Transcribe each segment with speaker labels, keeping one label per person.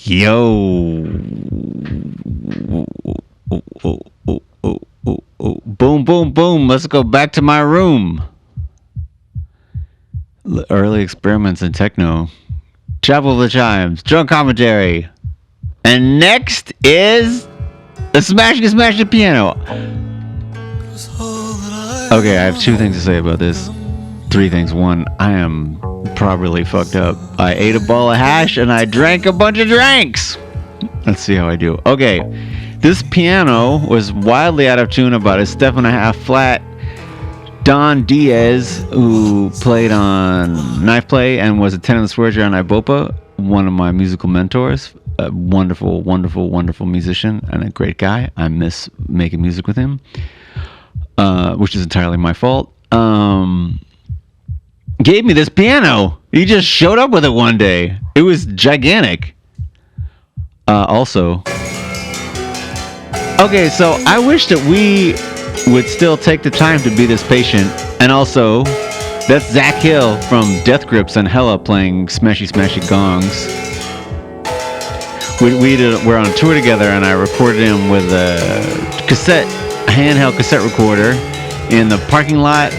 Speaker 1: Yo. Boom, boom, boom. Let's go back to my room. Early experiments in techno. Chapel of the Chimes. Drunk commentary. And next is the Smash the Piano. Okay, I have two things to say about this. Three things. One, I am probably fucked up. I ate a ball of hash and I drank a bunch of drinks. Let's see how I do. Okay, this piano was wildly out of tune, about a step and a half flat. Don Diaz, who played on Knife Play and was a tenor switcher on Ibopa, one of my musical mentors, a wonderful, wonderful, wonderful musician and a great guy. I miss making music with him, which is entirely my fault. Gave me this piano. He just showed up with it one day. It was gigantic. Also, okay, so I wish that we would still take the time to be this patient. And also, that's Zach Hill from Death Grips and Hella playing Smashy Smashy Gongs. We're on a tour together, and I recorded him with a handheld cassette recorder in the parking lot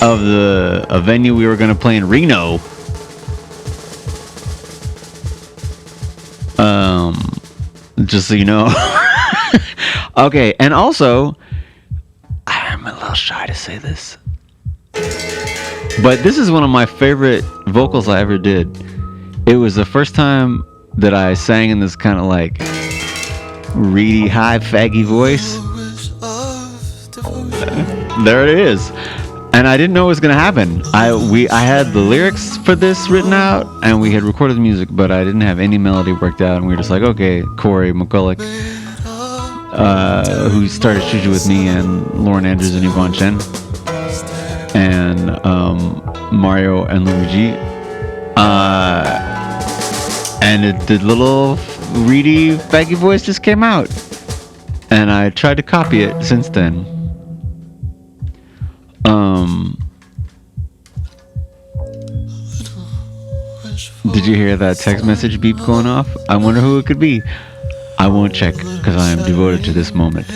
Speaker 1: of a venue we were going to play in Reno. Just so you know. Okay, and also, I'm a little shy to say this, but this is one of my favorite vocals I ever did. It was the first time that I sang in this kind of like reedy, high, faggy voice. There it is. And I didn't know it was going to happen. I had the lyrics for this written out, and we had recorded the music, but I didn't have any melody worked out. And we were just like, okay, Corey McCulloch, who started Xiu Xiu with me, and Lauren Andrews and Yvonne Chen, and Mario and Luigi. And the little reedy, baggy voice just came out. And I tried to copy it since then. Did you hear that text message beep going off? I wonder who it could be. I won't check because I am devoted to this moment.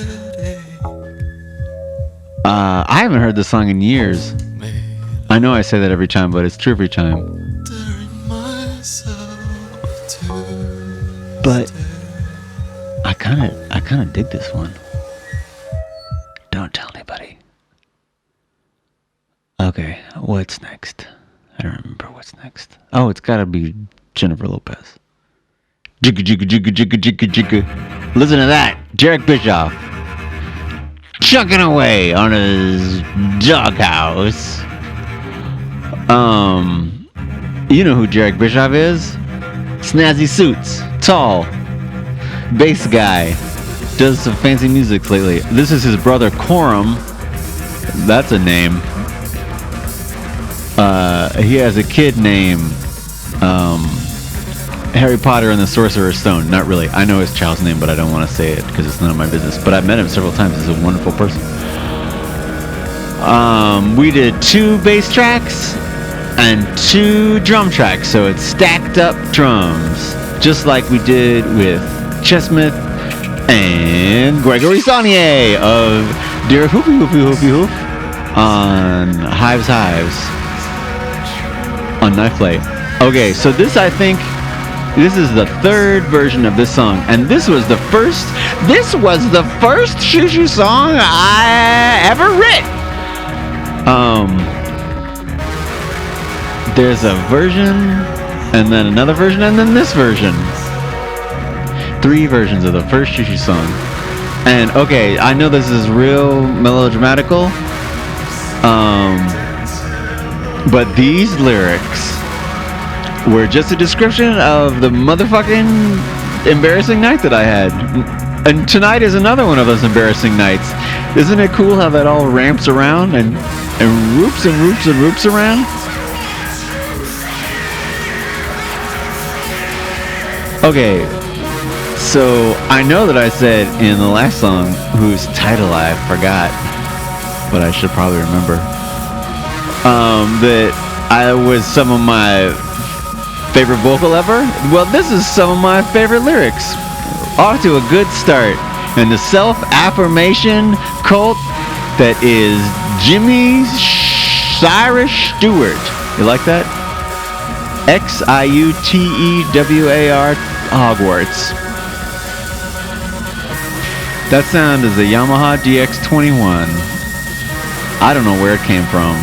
Speaker 1: I haven't heard this song in years. I know I say that every time, but it's true every time. But I kind of dig this one. Don't tell anybody. Okay, what's next? I don't remember what's next. Oh, it's gotta be Jennifer Lopez. Jigga jigga jigga jigga jigga jigga. Listen to that. Jarek Bischoff chucking away on his doghouse. You know who Jarek Bischoff is? Snazzy suits, tall, bass guy, does some fancy music lately. This is his brother Coram. That's a name. He has a kid named Harry Potter and the Sorcerer's Stone. Not really. I know his child's name, but I don't want to say it because it's none of my business. But I've met him several times. He's a wonderful person. We did 2 bass tracks and 2 drum tracks, so it's stacked up drums, just like we did with Chessmith and Gregory Saunier of Dear Hoopy Hoopy Hoopy Hoop on Hives on Knife Play. Okay, so this, I think, this is the 3rd version of this song, and this was the first Xiu Xiu song I ever writ. There's a version, and then another version, and then this version. 3 versions of the first Xiu Xiu song. And okay, I know this is real melodramatical, but these lyrics were just a description of the motherfucking embarrassing night that I had. And tonight is another one of those embarrassing nights. Isn't it cool how that all ramps around and roops and roops and roops around? Okay, so I know that I said in the last song, whose title I forgot, but I should probably remember, that I was some of my Favorite vocal ever? Well, this is some of my favorite lyrics. Off to a good start. And the self-affirmation cult that is Jimmy Cyrus Stewart. You like that? Xiutewer Hogwarts. That sound is a Yamaha DX21. I don't know where it came from.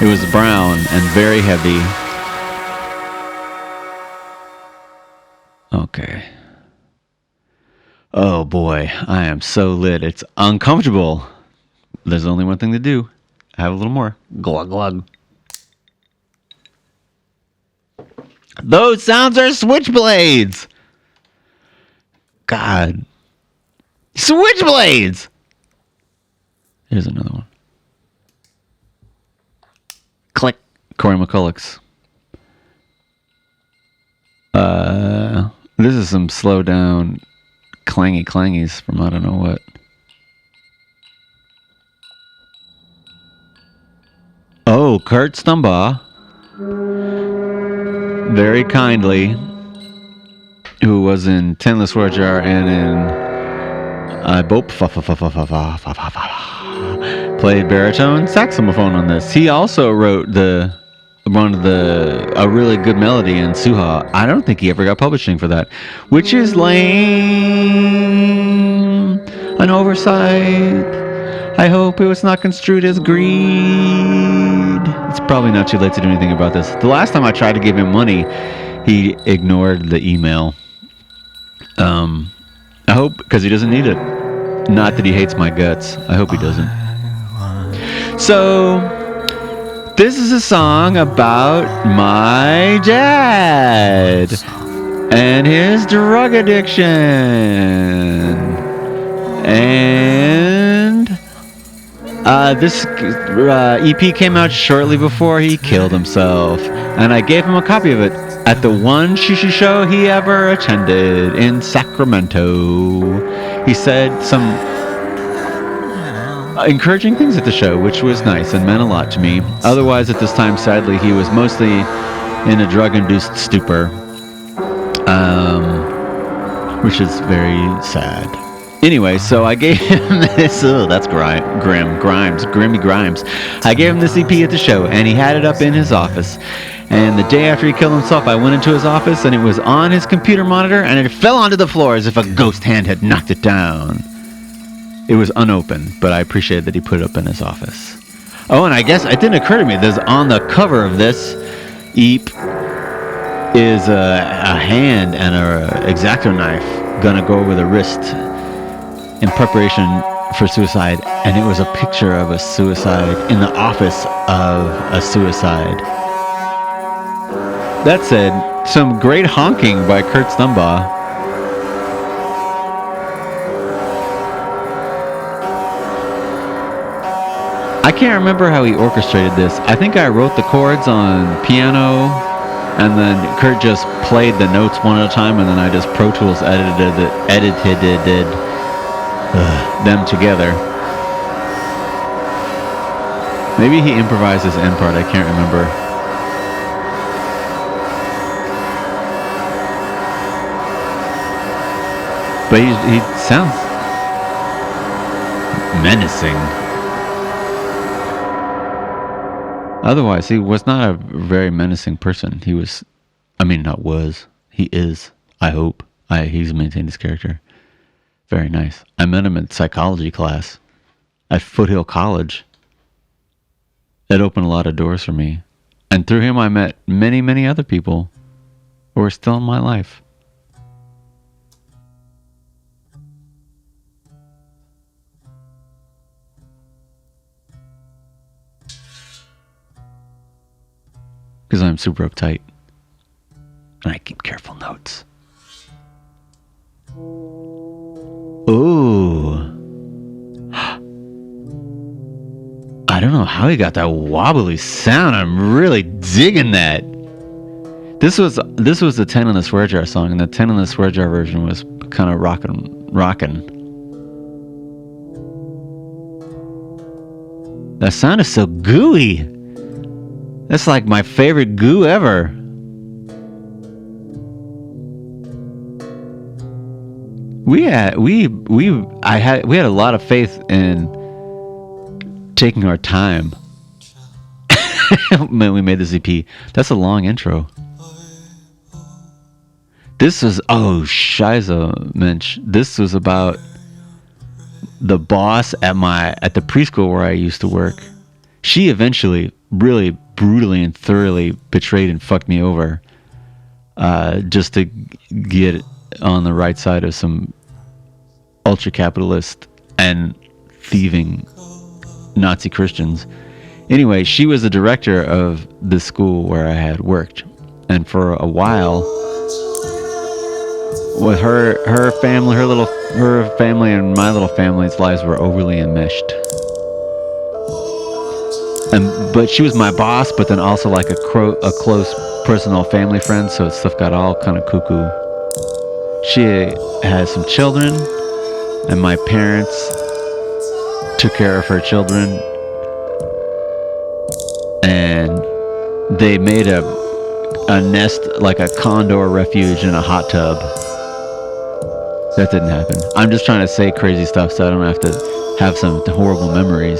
Speaker 1: It was brown and very heavy. Okay. Oh boy, I am so lit. It's uncomfortable. There's only one thing to do. Have a little more. Glug glug. Those sounds are switchblades. God. Switchblades. Here's another one. Click. Corey McCulloch's. This is some slow down clangies from I don't know what. Oh, Kurt Stumbaugh. Very kindly. Who was in Tinless Swear Jar and in Bope played baritone saxophone on this. He also wrote a really good melody in Suha. I don't think he ever got publishing for that, which is lame. An oversight. I hope it was not construed as greed. It's probably not too late to do anything about this. The last time I tried to give him money, he ignored the email. I hope, because he doesn't need it. Not that he hates my guts. I hope he doesn't. So, this is a song about my dad and his drug addiction. And this EP came out shortly before he killed himself. And I gave him a copy of it at the one Xiu Xiu show he ever attended in Sacramento. He said some encouraging things at the show, which was nice and meant a lot to me. Otherwise, at this time, sadly, he was mostly in a drug-induced stupor, which is very sad. Anyway, so I gave him this. Oh, that's Grimmy Grimes. I gave him this EP at the show, and he had it up in his office. And the day after he killed himself, I went into his office, and it was on his computer monitor, and it fell onto the floor as if a ghost hand had knocked it down. It was unopened, but I appreciated that he put it up in his office. Oh, and I guess it didn't occur to me, there's on the cover of this EP is a hand and an X-Acto knife gonna go over the wrist in preparation for suicide, and it was a picture of a suicide in the office of a suicide. That said, some great honking by Kurt Stumbaugh. I can't remember how he orchestrated this. I think I wrote the chords on piano, and then Kurt just played the notes one at a time, and then I just Pro Tools edited them together. Maybe he improvised his end part. I can't remember. But he sounds menacing. Otherwise, he was not a very menacing person. He was, he is, I hope. He's maintained his character. Very nice. I met him in psychology class at Foothill College. It opened a lot of doors for me. And through him, I met many, many other people who are still in my life. Because I'm super uptight. And I keep careful notes. Ooh. I don't know how he got that wobbly sound. I'm really digging that. This was the 10 in the Swear Jar song, and the 10 in the Swear Jar version was kind of rockin'. That sound is so gooey. That's like my favorite goo ever. we had a lot of faith in taking our time. When we made this EP. That's a long intro. This was Shiza Mensch. This was about the boss at the preschool where I used to work. She eventually really brutally and thoroughly betrayed and fucked me over, just to get on the right side of some ultra capitalist and thieving Nazi Christians. Anyway, she was the director of the school where I had worked, and for a while, with her family, her family and my little family's lives were overly enmeshed. But she was my boss, but then also like a close personal family friend, so stuff got all kind of cuckoo. She has some children, and my parents took care of her children, and they made a nest, like a condor refuge in a hot tub. That didn't happen. I'm just trying to say crazy stuff so I don't have to have some horrible memories.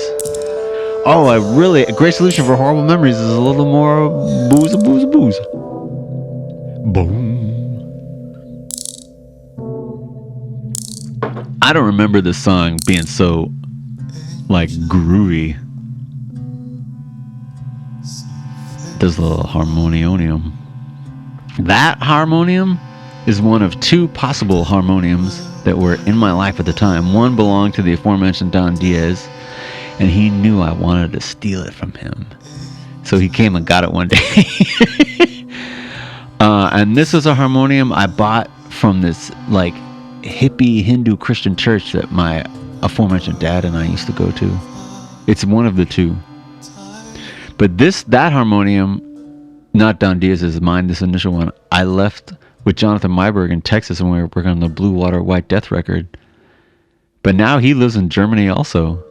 Speaker 1: Oh, a great solution for horrible memories is a little more booze. Boom. I don't remember this song being so, like, groovy. There's a little harmonium. That harmonium is one of two possible harmoniums that were in my life at the time. One belonged to the aforementioned Don Diaz, and he knew I wanted to steal it from him. So he came and got it one day. And this was a harmonium I bought from this, like, hippie Hindu Christian church that my aforementioned dad and I used to go to. It's one of the two. But that harmonium, not Don Diaz's, mine, this initial one, I left with Jonathan Myberg in Texas when we were working on the Blue Water White Death record. But now he lives in Germany also.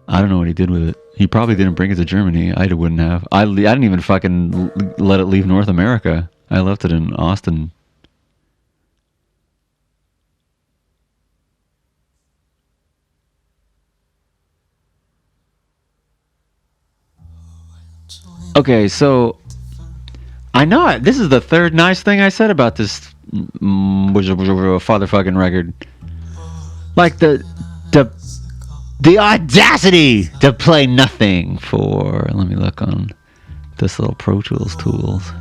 Speaker 1: I don't know what he did with it. He probably didn't bring it to Germany. I wouldn't have. I didn't even fucking let it leave North America. I left it in Austin. Okay, so I know this is the third nice thing I said about this fatherfucking record. Like the audacity to play nothing for. Let me look on this little Pro Tools tools.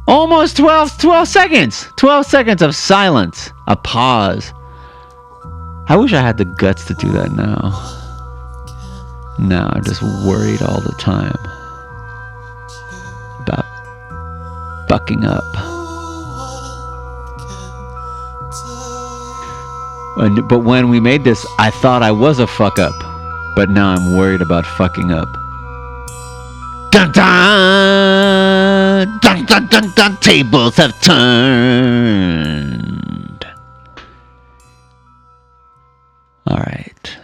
Speaker 1: Almost 12 seconds. 12 seconds of silence, a pause. I wish I had the guts to do that now. Now I'm just worried all the time about fucking up. But when we made this, I thought I was a fuck up. But now I'm worried about fucking up. Dun dun! Dun dun dun dun! Tables have turned. Alright.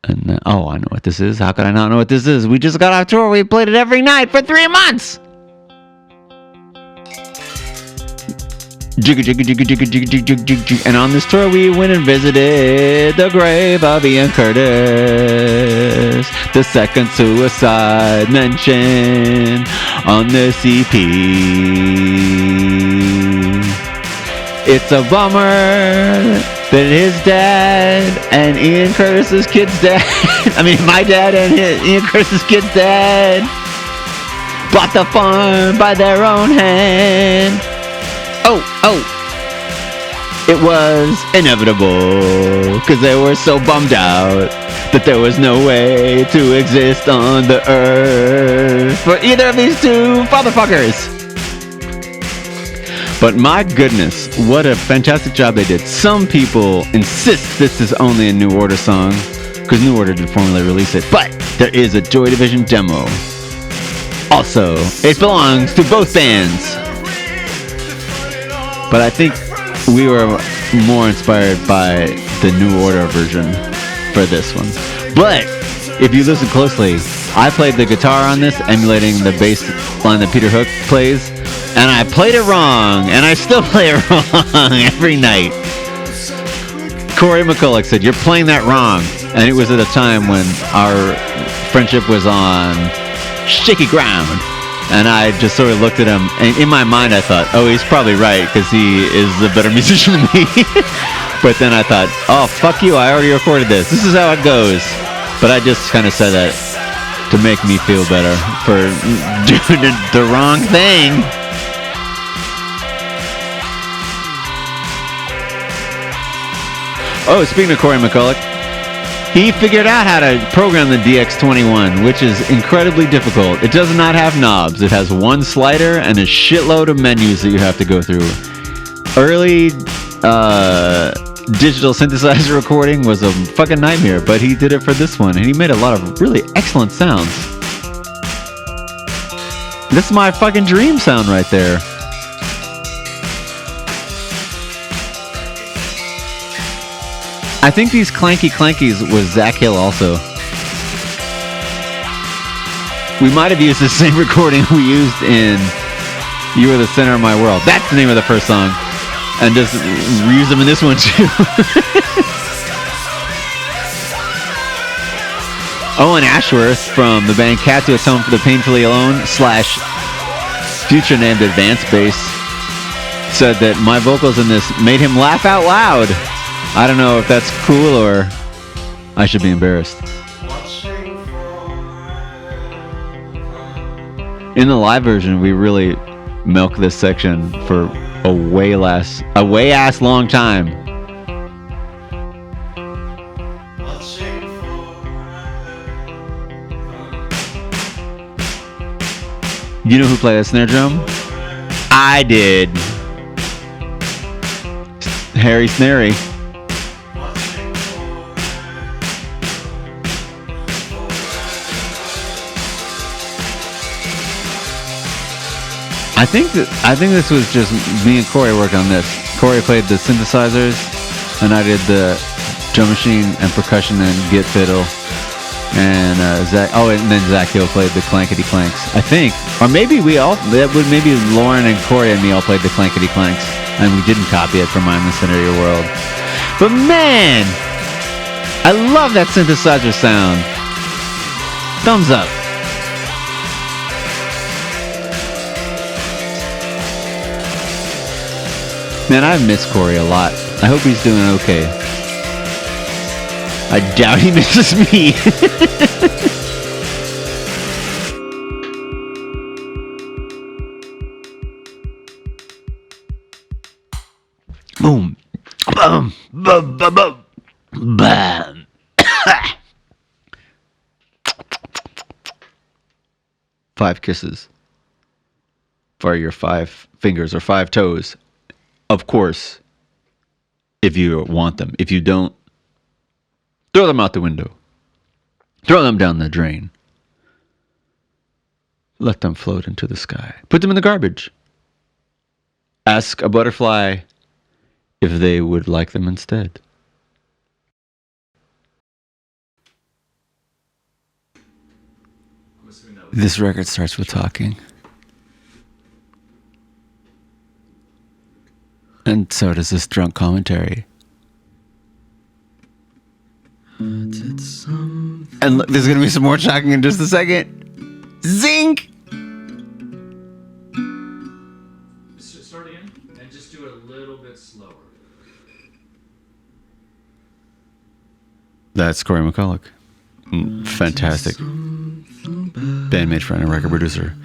Speaker 1: And I know what this is. How could I not know what this is? We just got off tour. We played it every night for 3 months. Jigga jigga jigga jigga jigga jigga jigga jigga. And on this tour we went and visited the grave of Ian Curtis, the second suicide mentioned on this EP. It's a bummer that his dad and Ian Curtis's kid's dad, my dad and Ian Curtis's kid's dad bought the farm by their own hand. It was inevitable, because they were so bummed out that there was no way to exist on the earth for either of these two fatherfuckers. But my goodness, what a fantastic job they did. Some people insist this is only a New Order song, because New Order did formally release it, but there is a Joy Division demo. Also, it belongs to both bands. But I think we were more inspired by the New Order version for this one. But if you listen closely, I played the guitar on this, emulating the bass line that Peter Hook plays. And I played it wrong, and I still play it wrong every night. Corey McCulloch said, "You're playing that wrong." And it was at a time when our friendship was on shaky ground. And I just sort of looked at him, and in my mind I thought, oh, he's probably right, because he is a better musician than me. But then I thought, oh, fuck you, I already recorded this. This is how it goes. But I just kind of said that to make me feel better for doing the wrong thing. Oh, speaking of Corey McCulloch, he figured out how to program the DX21, which is incredibly difficult. It does not have knobs. It has one slider and a shitload of menus that you have to go through. Early digital synthesizer recording was a fucking nightmare, but he did it for this one, and he made a lot of really excellent sounds. This is my fucking dream sound right there. I think these clanky clankies was Zach Hill also. We might have used the same recording we used in You Are the Center of My World. That's the name of the first song. And just reuse them in this one too. Owen Ashworth from the band Cat to Atone for the Painfully Alone / future named Advanced Bass said that my vocals in this made him laugh out loud. I don't know if that's cool or I should be embarrassed. In the live version, we really milk this section for a way ass long time. You know who played that snare drum? I did. Harry Snary. I think this was just me and Corey worked on this. Corey played the synthesizers, and I did the drum machine and percussion and git fiddle. And then Zach Hill played the clankety clanks. I think, or maybe maybe Lauren and Corey and me all played the clankety clanks, and we didn't copy it from I'm the Center of Your World. But man, I love that synthesizer sound. Thumbs up. Man, I miss Corey a lot. I hope he's doing okay. I doubt he misses me. Boom. Boom. Boom. Boom. Boom. Bam. 5 kisses for your 5 fingers or 5 toes. Of course, if you want them. If you don't, throw them out the window. Throw them down the drain. Let them float into the sky. Put them in the garbage. Ask a butterfly if they would like them instead. This record starts with talking. And so does this drunk commentary. And look, there's going to be some more talking in just a second. Zink!
Speaker 2: Start again and just do it a little bit slower.
Speaker 1: That's Corey McCulloch. Fantastic bandmate, friend, and record producer.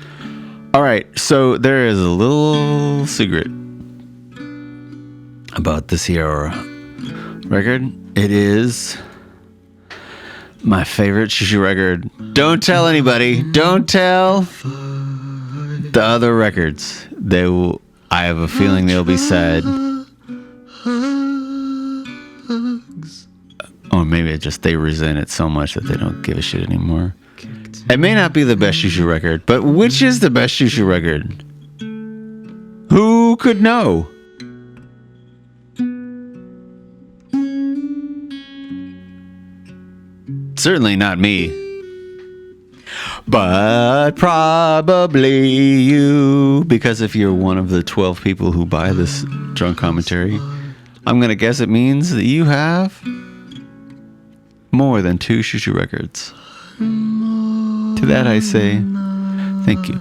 Speaker 1: All right, so there is a little secret about this here record. It is my favorite Xiu Xiu record. Don't tell anybody. Don't tell the other records. They will. I have a feeling they'll be sad. Or maybe it's just they resent it so much that they don't give a shit anymore. It may not be the best Xiu Xiu record, but which is the best Xiu Xiu record? Who could know? Certainly not me. But probably you, because if you're one of the 12 people who buy this drunk commentary, I'm going to guess it means that you have more than 2 Xiu Xiu records. To that I say, thank you.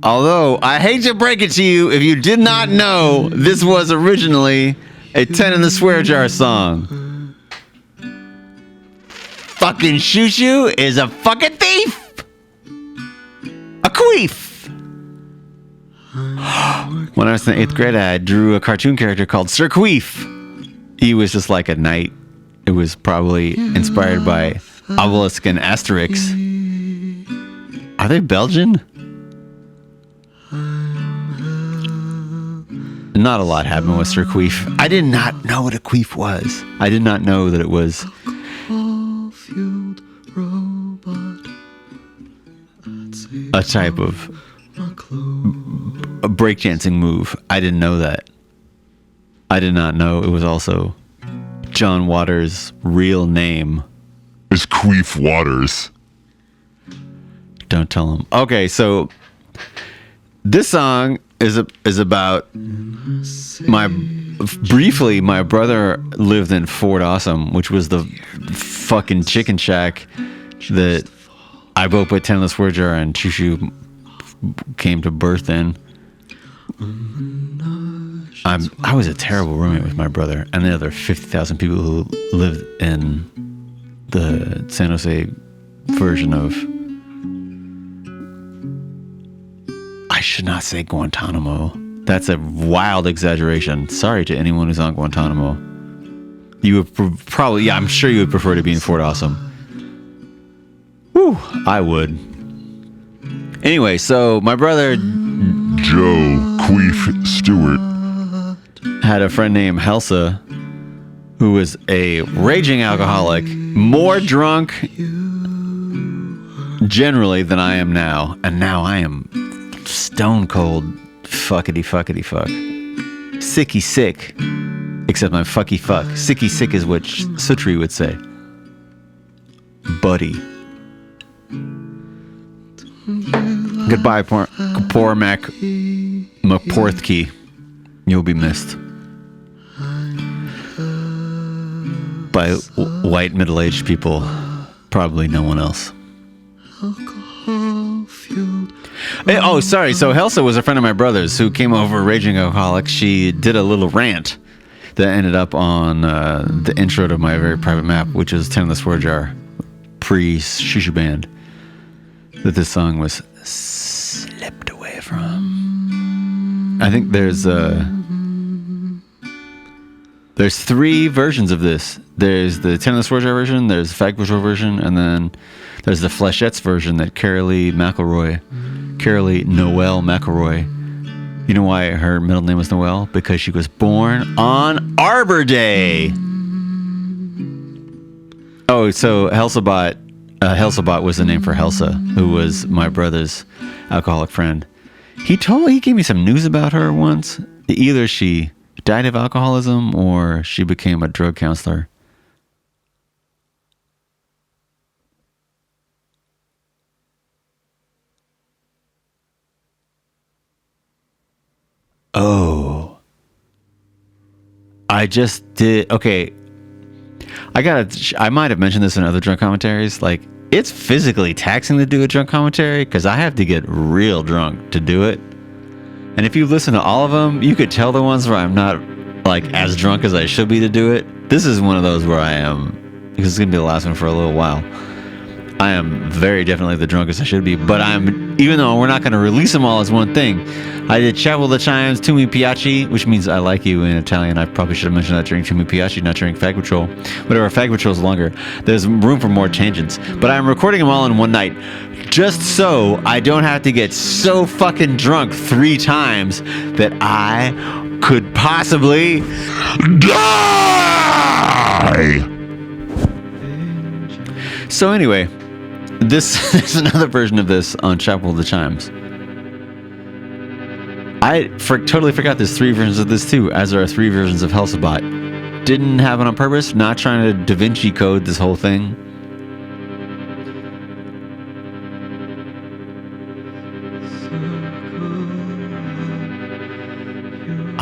Speaker 1: Although, I hate to break it to you, if you did not know, this was originally a 10 in the Swear Jar song. Fucking Xiu Xiu is a fucking thief! A queef! When I was in the 8th grade, I drew a cartoon character called Sir Queef. He was just like a knight. It was probably inspired by Obelisk and Asterix. Are they Belgian? Not a lot happened with Sir Queef. I did not know what a queef was. I did not know that it was a type of a breakdancing move. I didn't know that. I did not know it was also John Waters' real name.
Speaker 3: It's Queef Waters.
Speaker 1: Don't tell him. Okay, so this song is about my brother lived in Fort Awesome, which was the fucking chicken shack that I both put 10 in the Swear Jar and Xiu Xiu came to birth in. I was a terrible roommate with my brother and the other 50,000 people who lived in the San Jose version of, I should not say Guantanamo. That's a wild exaggeration. Sorry to anyone who's on Guantanamo. You would probably, yeah, I'm sure you would prefer to be in Fort Awesome. Whew, I would. Anyway, so my brother
Speaker 3: Joe Queef Stewart
Speaker 1: had a friend named Helsa who was a raging alcoholic, more drunk generally than I am now, and now I am stone cold fuckity fuck. Sicky sick. Except I'm fucky fuck. Sicky sick is what Sutri would say. Buddy. Goodbye, poor Mac McPorthkey. You'll be missed. By white middle-aged people. Probably no one else. Hey, oh, sorry. So Helsa was a friend of my brother's who came over raging alcoholic. She did a little rant that ended up on the intro to my very private map, which is 10 in the Swear Jar, pre-Xiu Xiu Band, that this song was slipped away from. I think there's 3 versions of this. There's the 10 in the Swear Jar version, there's the Fag Patrol version, and then there's the Flechettes version that Carolee Noel McElroy. You know why her middle name was Noel? Because she was born on Arbor Day. Oh, so Helsabot was the name for Helsa, who was my brother's alcoholic friend. He gave me some news about her once. Either she died of alcoholism or she became a drug counselor. Oh. I just did. Okay. I might have mentioned this in other drunk commentaries. Like, it's physically taxing to do a drunk commentary because I have to get real drunk to do it. And if you listen to all of them, you could tell the ones where I'm not like as drunk as I should be to do it. This is one of those where I am, because it's going to be the last one for a little while. I am very definitely the drunkest I should be, but even though we're not going to release them all as one thing, I did Chapel the Chimes, Tu mi piaci, which means I like you in Italian. I probably should have mentioned that during Tu mi piaci, not during Fag Patrol. Whatever, Fag Patrol is longer. There's room for more tangents, but I'm recording them all in one night, just so I don't have to get so fucking drunk 3 times that I could possibly
Speaker 3: die.
Speaker 1: So anyway, there's another version of this on Chapel of the Chimes. I totally forgot there's 3 versions of this too, as there are 3 versions of Helsabot. Didn't have it on purpose, not trying to Da Vinci code this whole thing.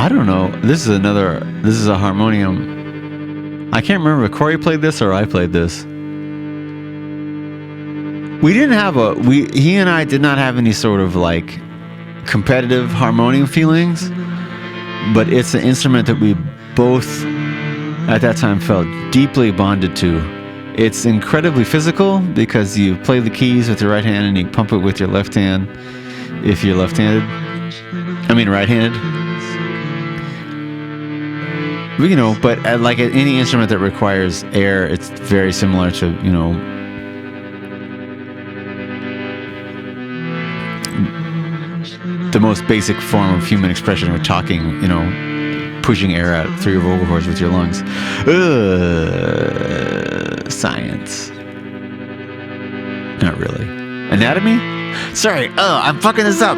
Speaker 1: I don't know. This is a harmonium. I can't remember if Corey played this or I played this. He and I did not have any sort of like competitive harmonium feelings, but it's an instrument that we both at that time felt deeply bonded to. It's incredibly physical because you play the keys with your right hand and you pump it with your left hand if you're left-handed. I mean right-handed. But like any instrument that requires air, it's very similar to, the most basic form of human expression or talking, pushing air out through your vocal cords with your lungs. Science. Not really. Anatomy? Sorry, I'm fucking this up.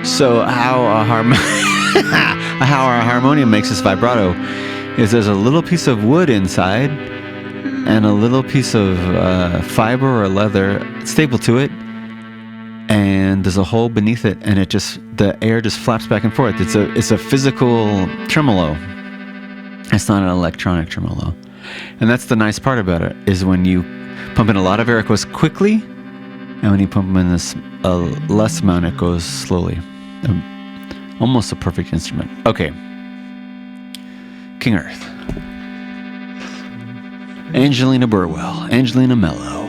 Speaker 1: So how our harmonium makes this vibrato is there's a little piece of wood inside and a little piece of fiber or leather stapled to it, and there's a hole beneath it, and the air just flaps back and forth. It's a physical tremolo. It's not an electronic tremolo. And that's the nice part about it, is when you pump in a lot of air, it goes quickly, and when you pump in a less amount, it goes slowly. Almost a perfect instrument. Okay. King Earth. Angelina Burwell. Angelina Mello.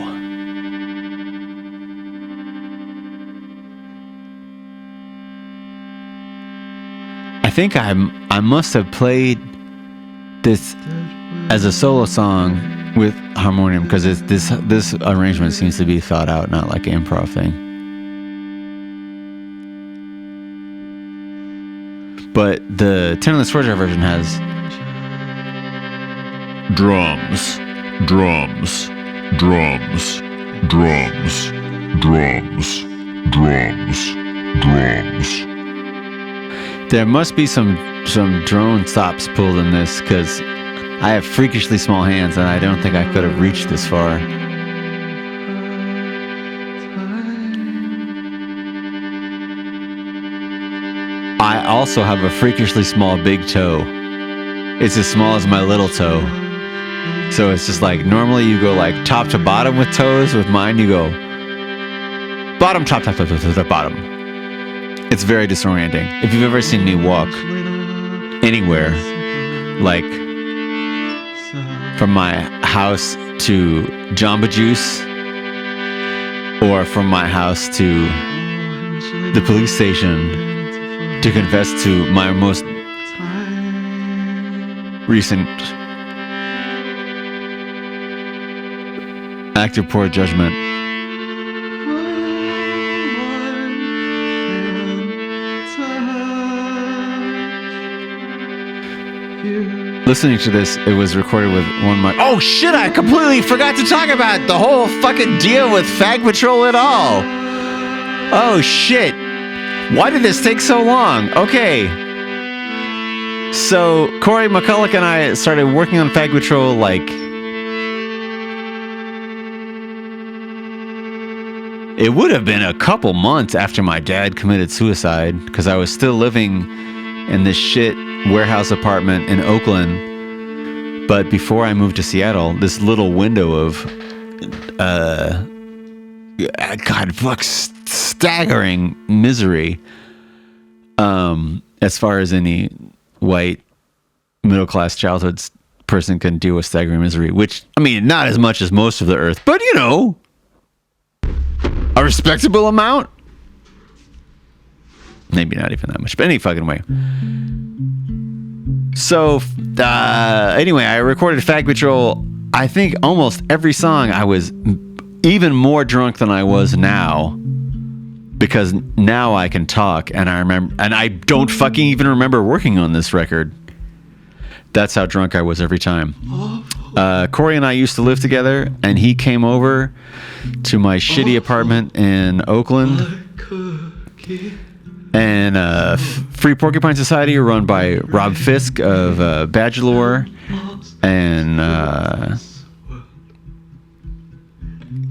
Speaker 1: I think I must have played this as a solo song with harmonium, because this arrangement seems to be thought out, not like an improv thing. But the 10 on the Sweater version has
Speaker 3: drums, drums, drums, drums, drums, drums, drums.
Speaker 1: There must be some drone stops pulled in this, because I have freakishly small hands and I don't think I could have reached this far. I also have a freakishly small big toe. It's as small as my little toe. So it's just like, normally you go like top to bottom with toes. With mine, you go bottom, top, top, top, top, top, top, bottom. It's very disorienting. If you've ever seen me walk anywhere, like from my house to Jamba Juice, or from my house to the police station to confess to my most recent act of poor judgment, listening to this, it was recorded with one mic. Oh shit, I completely forgot to talk about the whole fucking deal with Fag Patrol at all. Oh shit. Why did this take so long? Okay. So, Corey McCulloch and I started working on Fag Patrol like... It would have been a couple months after my dad committed suicide, because I was still living in this shit warehouse apartment in Oakland. But before I moved to Seattle, this little window of... staggering misery, as far as any white middle-class childhood person can deal with staggering misery, which, I mean, not as much as most of the earth, but a respectable amount. Maybe not even that much, but any fucking way. So anyway, I recorded Fag Patrol. I think almost every song I was even more drunk than I was now, because now I can talk, and I remember, and I don't fucking even remember working on this record. That's how drunk I was every time. Corey and I used to live together, and he came over to my shitty apartment in Oakland, And Free Porcupine Society are run by Rob Fisk of Badgelore and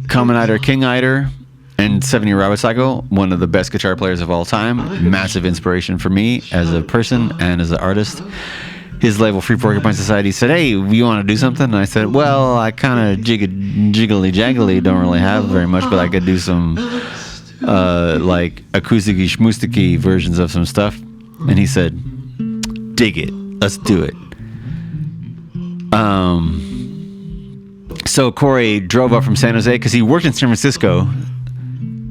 Speaker 1: Common Eider, King Eider, and 7-Year Rabbit Cycle, one of the best guitar players of all time. Massive inspiration for me as a person and as an artist. His label, Free Porcupine Society, said, "Hey, you want to do something?" And I said, "Well, I kind of jiggly jaggly don't really have very much, but I could do some like acoustic-y schmoostic-y versions of some stuff." And he said, "Dig it, let's do it." So Corey drove up from San Jose because he worked in San Francisco.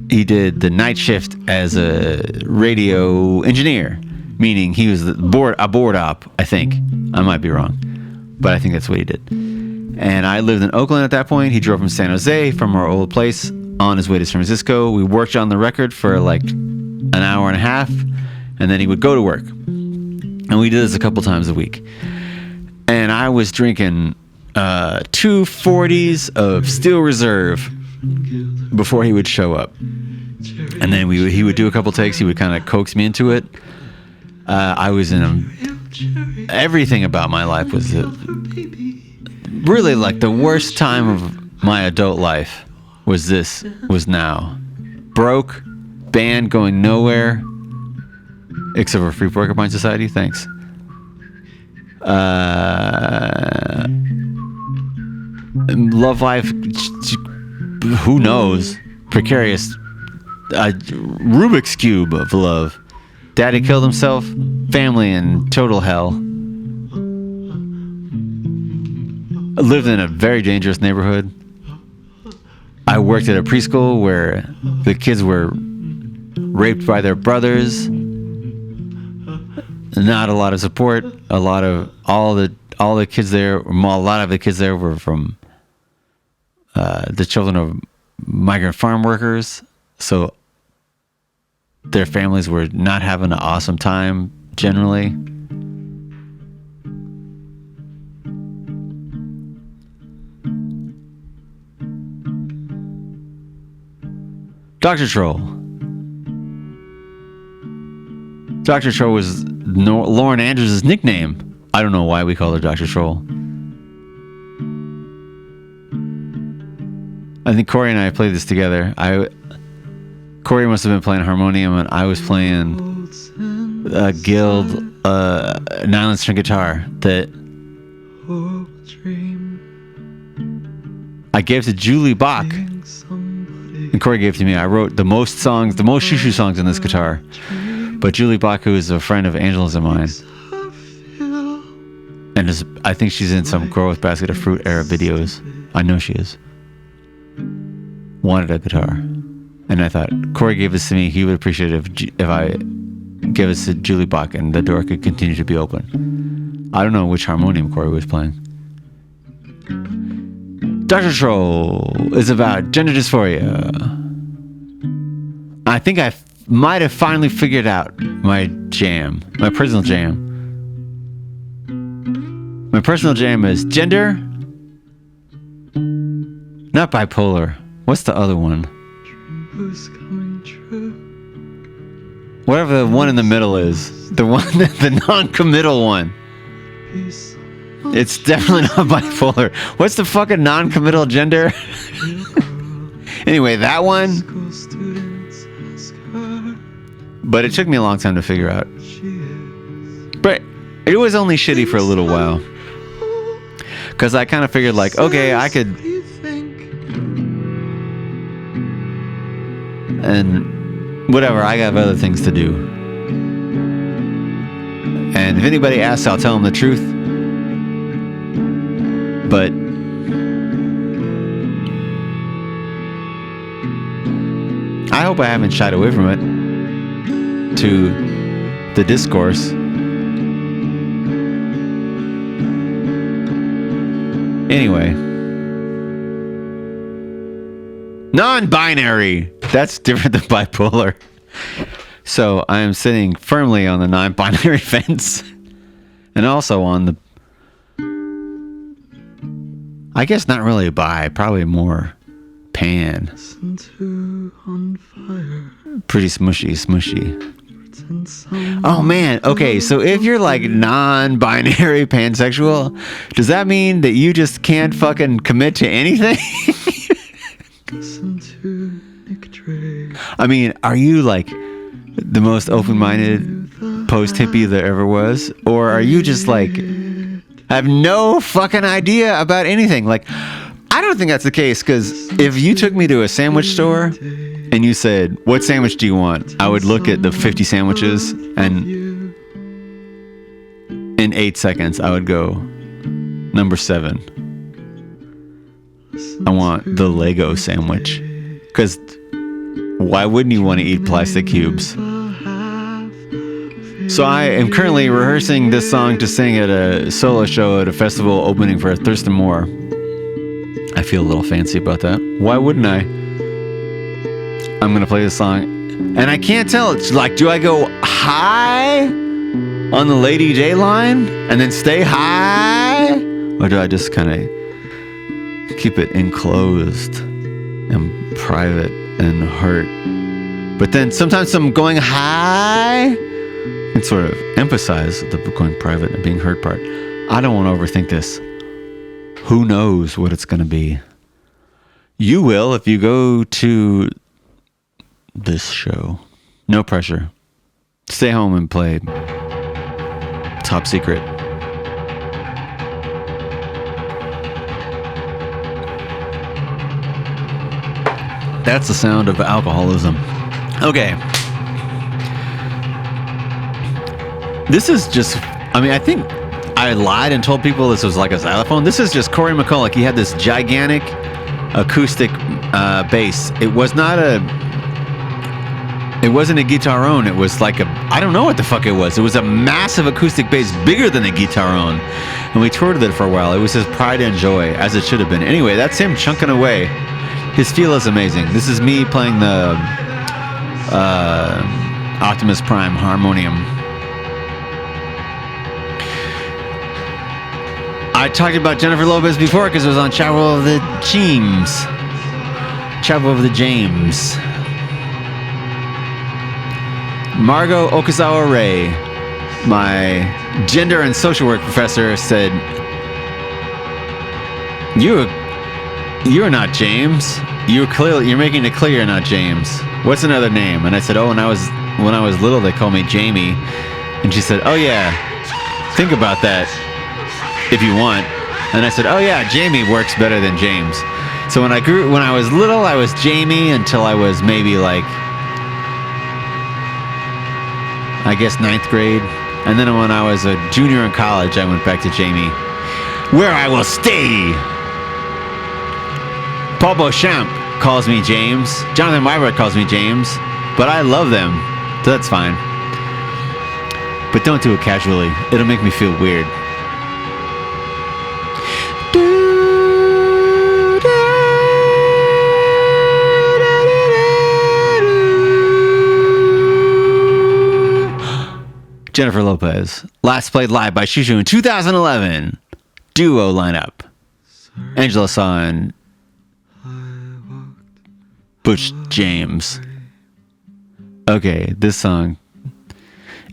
Speaker 1: He did the night shift as a radio engineer, meaning he was a board op, I think. I might be wrong, but I think that's what he did. And I lived in Oakland at that point. He drove from San Jose, from our old place, on his way to San Francisco. We worked on the record for like an hour and a half, and then he would go to work. And we did this a couple times a week. And I was drinking 2 40s of Steel Reserve before he would show up. And then he would do a couple takes. He would kind of coax me into it. I was in everything about my life was really like the worst time of my adult life was now. Broke, band going nowhere, except for Free Porcupine Society. Thanks. Love life, who knows? Precarious. Rubik's Cube of love. Daddy killed himself. Family in total hell. I lived in a very dangerous neighborhood. I worked at a preschool where the kids were raped by their brothers. Not a lot of support. A lot of the kids there. A lot of the kids there were from the children of migrant farm workers. So their families were not having an awesome time generally. Dr. Troll. Dr. Troll was Lauren Andrews' nickname. I don't know why we call her Dr. Troll. I think Corey and I played this together. Corey must have been playing harmonium and I was playing a guild nylon string guitar that I gave to Julie Bach and Corey gave to me. I wrote the most Xiu Xiu songs in this guitar, but Julie Bach, who is a friend of Angela's and mine, and I think she's in some Grow with Basket of Fruit era videos. I know she is. Wanted a guitar. And I thought, Corey gave this to me. He would appreciate it if I gave this to Julie Bach and the door could continue to be open. I don't know which harmonium Corey was playing. Dr. Troll is about gender dysphoria. I think I might have finally figured out my jam, my personal jam. My personal jam is gender, not bipolar. What's the other one? Whatever the one in the middle is. The one, the non-committal one. It's definitely not bipolar. What's the fucking non-committal gender? Anyway, that one. But it took me a long time to figure out. But it was only shitty for a little while. Because I kind of figured like, okay, I could... And whatever, I got other things to do. And if anybody asks, I'll tell them the truth. But I hope I haven't shied away from it to the discourse. Anyway. Non-binary. That's different than bipolar. So I am sitting firmly on the non-binary fence. And also on the... I guess not really bi, probably more pan. Pretty smushy. Oh man, okay, so if you're like non-binary pansexual, does that mean that you just can't fucking commit to anything? I mean, are you like the most open-minded post-hippie there ever was? Or are you just like, have no fucking idea about anything? Like, I don't think that's the case, because if you took me to a sandwich store and you said, what sandwich do you want? I would look at the 50 sandwiches, and in 8 seconds, I would go, number 7. I want the Lego sandwich. Because why wouldn't you want to eat plastic cubes? So I am currently rehearsing this song to sing at a solo show at a festival opening for Thurston Moore. I feel a little fancy about that. Why wouldn't I? I'm going to play this song. And I can't tell. It's like, do I go high on the Lady Day line and then stay high? Or do I just kind of keep it enclosed and private and hurt? But then sometimes I'm going high and sort of emphasize the going private and being hurt part. I don't want to overthink this. Who knows what it's going to be? You will if you go to this show. No pressure. Stay home and play Top Secret. That's the sound of alcoholism. Okay. This is just, I mean, I think I lied and told people this was like a xylophone. This is just Corey McCulloch. He had this gigantic acoustic bass. It wasn't a guitarone. It was like I don't know what the fuck it was. It was a massive acoustic bass, bigger than a guitarone. And we toured with it for a while. It was his pride and joy, as it should have been. Anyway, that's him chunking away. His feel is amazing. This is me playing the Optimus Prime harmonium. I talked about Jennifer Lopez before because it was on Chapel of the Chimes. Chapel of the James. Margot Okazawa Ray, my gender and social work professor, said, You're not James. You're making it clear you're not James. What's another name? And I said, when I was little, they called me Jamie. And she said, oh yeah, think about that if you want. And I said, oh yeah, Jamie works better than James. So when I was little, I was Jamie until I was maybe like, I guess 9th grade. And then when I was a junior in college, I went back to Jamie, where I will stay. Paul Beauchamp calls me James. Jonathan Wybert calls me James. But I love them, so that's fine. But don't do it casually. It'll make me feel weird. Jennifer Lopez. Last played live by Xiu Xiu in 2011. Duo lineup. Angela Son. Butch James. Okay, this song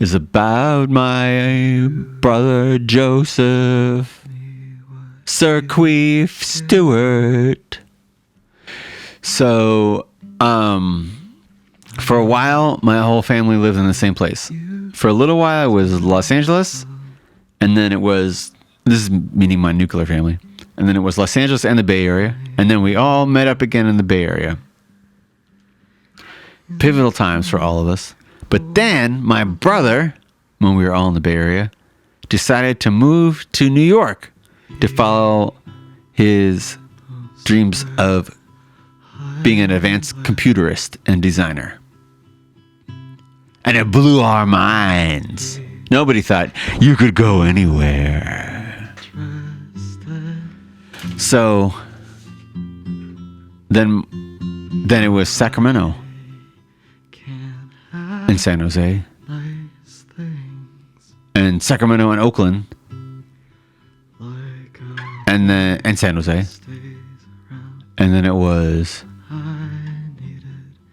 Speaker 1: is about my brother Joseph Sirqueef Stewart. So, for a while, my whole family lived in the same place. For a little while, it was Los Angeles, and then it was, this is meaning my nuclear family, and then it was Los Angeles and the Bay Area, and then we all met up again in the Bay Area. Pivotal times for all of us. But then my brother, when we were all in the Bay Area, decided to move to New York to follow his dreams of being an advanced computerist and designer. And it blew our minds. Nobody thought you could go anywhere. So then it was Sacramento and San Jose and Sacramento and Oakland and San Jose, and then it was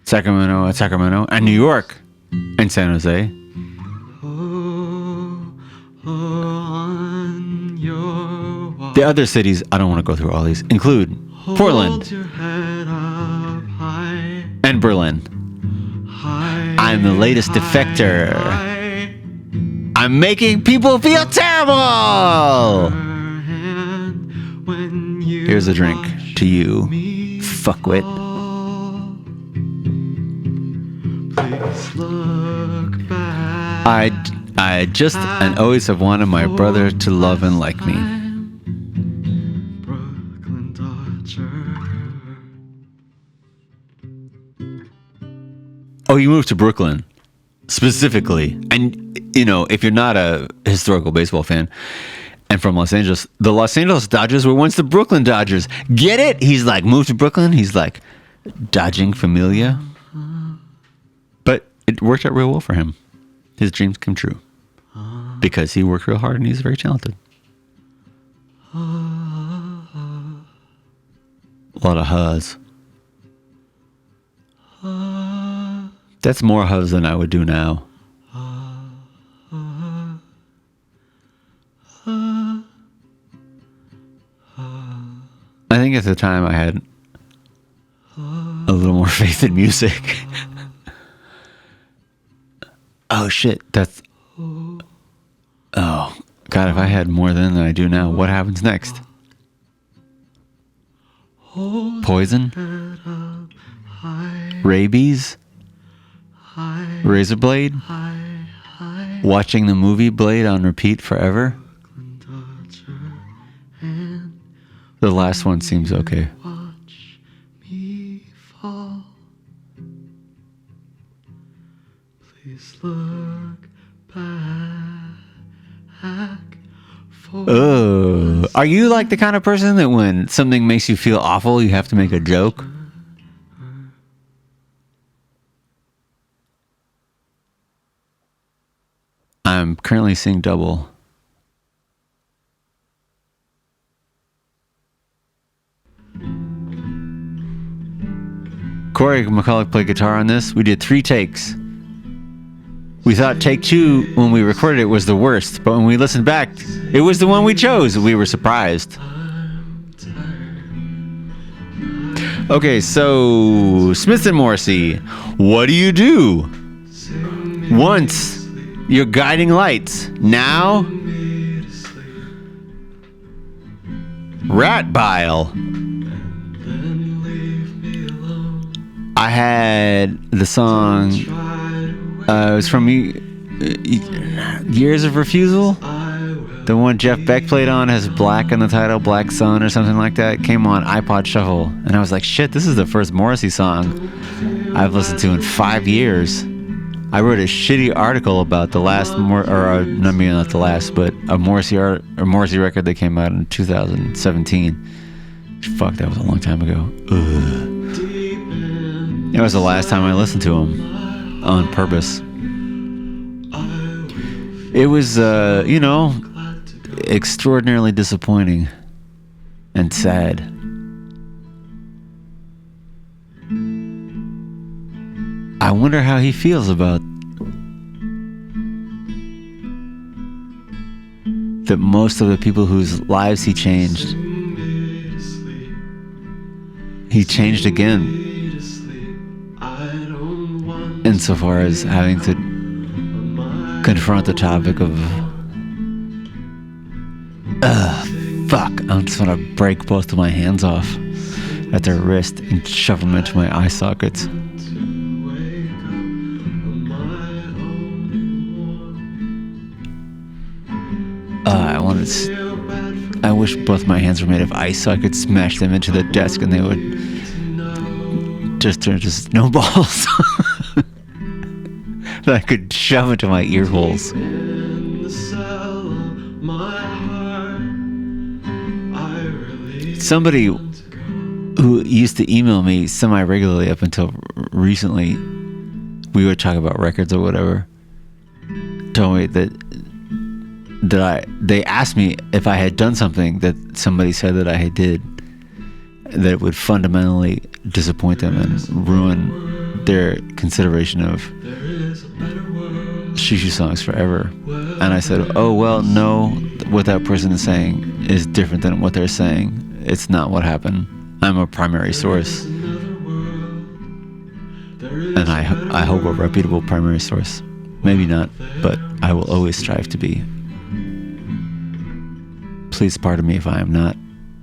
Speaker 1: Sacramento and New York and San Jose, The other cities, I don't want to go through all these, include Portland and Berlin. I'm the latest defector. I'm making people feel terrible. Here's a drink to you, fuckwit. I just and always have wanted my brother to love and like me. Oh, you moved to Brooklyn, specifically. And, you know, if you're not a historical baseball fan and from Los Angeles, the Los Angeles Dodgers were once the Brooklyn Dodgers. Get it? He's like, moved to Brooklyn. He's like, dodging familia. But it worked out real well for him. His dreams come true. Because he worked real hard and he's very talented. A lot of huhs. That's more huhs than I would do now. I think at the time I had a little more faith in music. Oh shit, that's... Oh, God, if I had more then than I do now, what happens next? Poison? Rabies? Razor blade? Watching the movie Blade on repeat forever? The last one seems okay. Oh, are you like the kind of person that when something makes you feel awful, you have to make a joke? I'm currently seeing double. Corey McCulloch played guitar on this. We did 3 takes. We thought take 2 when we recorded it was the worst, but when we listened back, it was the one we chose. We were surprised. Okay, so Smith and Morrissey, what do you do? Once, you're guiding lights. Now, rat bile. I had the song, it was from Years of Refusal. The one Jeff Beck played on has black in the title, Black Sun or something like that. It came on iPod Shuffle. And I was like, shit, this is the first Morrissey song I've listened to in 5 years. I wrote a shitty article about the last, not the last, but a Morrissey record that came out in 2017. Fuck, that was a long time ago. Ugh. It was the last time I listened to him on purpose. It was, extraordinarily disappointing and sad. I wonder how he feels about that most of the people whose lives he changed again. Insofar as having to confront the topic of fuck, I just want to break both of my hands off at their wrist and shove them into my eye sockets. I wish both my hands were made of ice so I could smash them into the desk and they would just turn into snowballs that I could shove into my ear holes. Somebody who used to email me semi-regularly up until recently, we would talk about records or whatever, told me that they asked me if I had done something that somebody said that I did that would fundamentally disappoint them and ruin their consideration of Xiu Xiu songs forever. And I said, oh, well, no, what that person is saying is different than what they're saying. It's not what happened. I'm a primary source. And I hope a reputable primary source. Maybe not, but I will always strive to be. Please pardon me if I am not,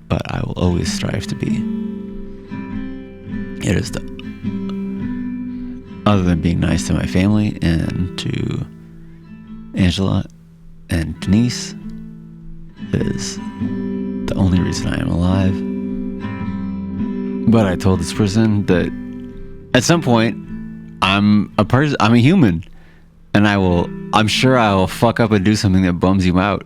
Speaker 1: but I will always strive to be. It is other than being nice to my family and to Angela and Denise, it is the only reason I am alive. But I told this person that at some point I'm a human, and I'm sure I will fuck up and do something that bums you out.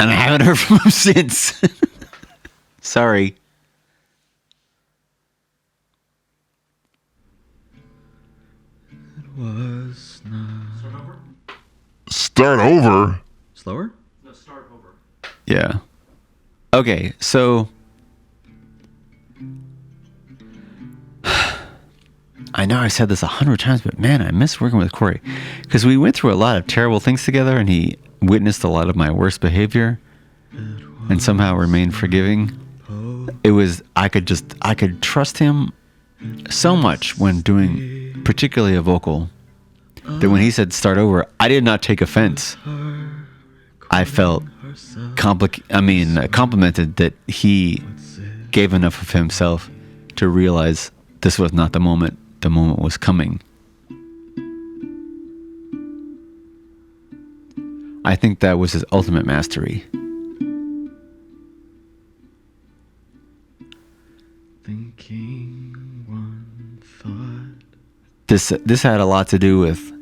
Speaker 1: And I haven't heard from him since. Sorry.
Speaker 3: Start over?
Speaker 2: Slower? No, start over.
Speaker 1: Yeah. Okay, so I know I said this 100 times, but man, I miss working with Corey because we went through a lot of terrible things together, and he witnessed a lot of my worst behavior and somehow remained forgiving. I could trust him so much when doing particularly a vocal that when he said start over, I did not take offense. I felt complimented that he gave enough of himself to realize this was not the moment. The moment was coming. I think that was his ultimate mastery.
Speaker 4: Thinking one thought.
Speaker 1: This had a lot to do with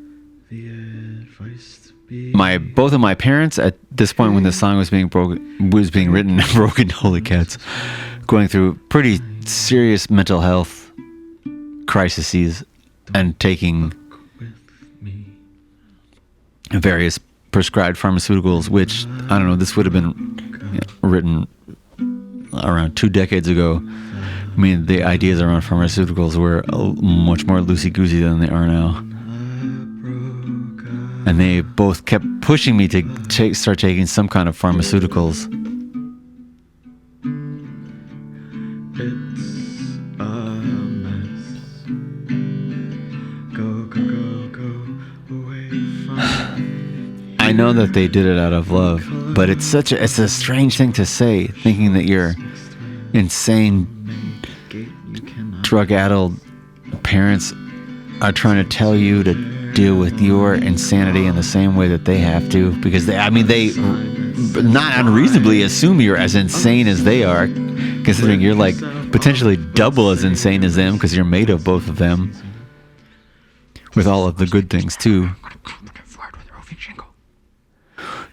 Speaker 1: both of my parents at this point when the song was being written and broken. Holy cats, going through pretty serious mental health crises and taking various prescribed pharmaceuticals, which I don't know. This would have been written around 2 decades ago. I mean, the ideas around pharmaceuticals were much more loosey-goosey than they are now. And they both kept pushing me to start taking some kind of pharmaceuticals.
Speaker 4: It's a mess. Go, go, go, go away from.
Speaker 1: I know that they did it out of love, but it's a strange thing to say, thinking that your insane, drug-addled parents are trying to tell you to deal with your insanity in the same way that they have to, because they not unreasonably assume you're as insane as they are, considering you're like potentially double as insane as them because you're made of both of them, with all of the good things too.